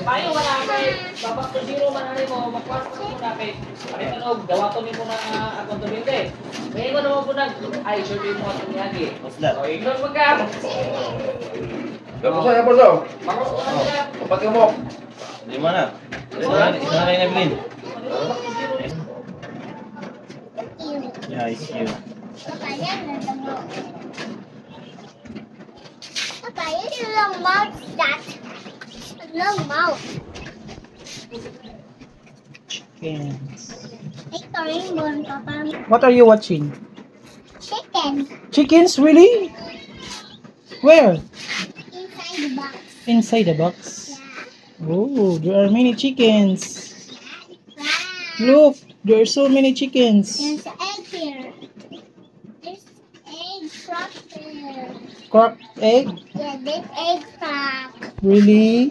Payo manakay, babak to zero manakay mo, makwas mo manakay. Pare tanog, dawa to nimo na akong tubinte. May ko naman po ay survey mo ato niagi. O ignore mo ka. Dapat saya apa daw? Kapag mo. Di mana? Isa na kayo nabilin. Yeah, it's you. Papaya, your long mouth, that. Long mouth. Chickens. Ito rin, Papa. What are you watching? Chicken. Chickens, really? Where? Inside the box. Inside the box. Yeah. Oh, there are many chickens. Wow. Look, there are so many chickens. There's an egg here. There's egg crack there. Cracked egg? Yeah, this egg crack. Really?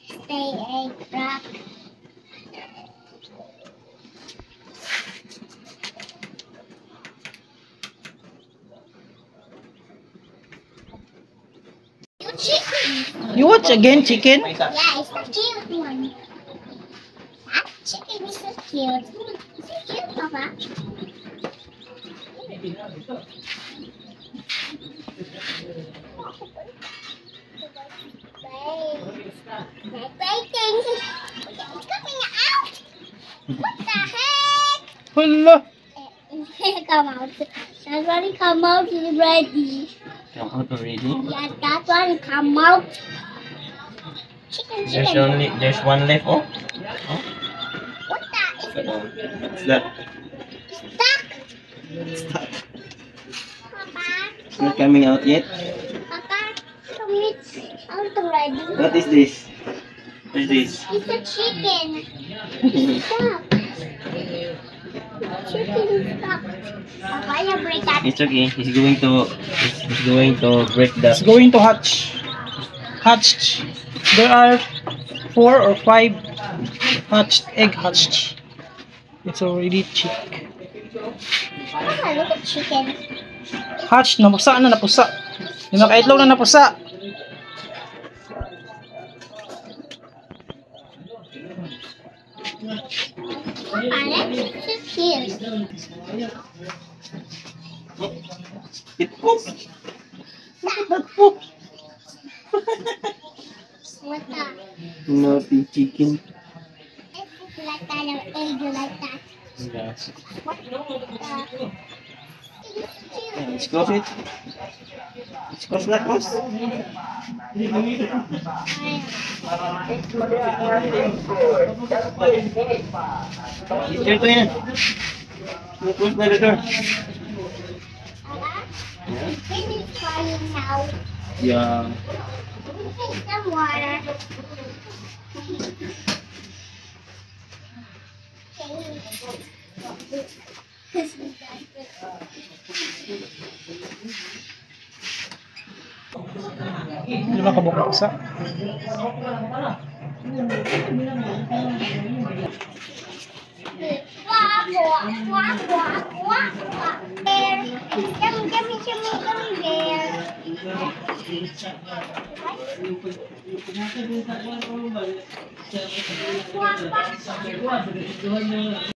Stay egg crack. You chicken. You watch again, chicken? Yeah, it's a cute one. That chicken is so cute. Is it cute, Papa? It's coming out. What the heck? Hala. Come out. That one come out is ready. Come out already. Yeah, that one come out. Chicken, chicken. There's one left. Oh. What the? What's that? Stuck. Stuck. Papa. It's not coming out yet. Papa, come it's out already. What is this? What is this? It's a chicken. Stuck. Chicken is stuck. Papa, you break that. It's okay. He's going to break It's that. going to hatch. Hatched. There are 4 or 5 egg hatched. It's already chick. Papa, look at chicken. Hatched, napusa na napusa. Yung nakaitlog na napusa. Papa, let's sit here. It poop. What the? Naughty chicken. Let's put like that, an egg like that. Yes. What the? Let's close it. Let's close that close. It's your turn. Close the door. This is crying now. Yeah. Take some water. Hindi ba kabukla isa? Quack, quack, quack, quack, quack, quack. Bear. Yummy, yummy, yummy, yummy bear. Quack, quack.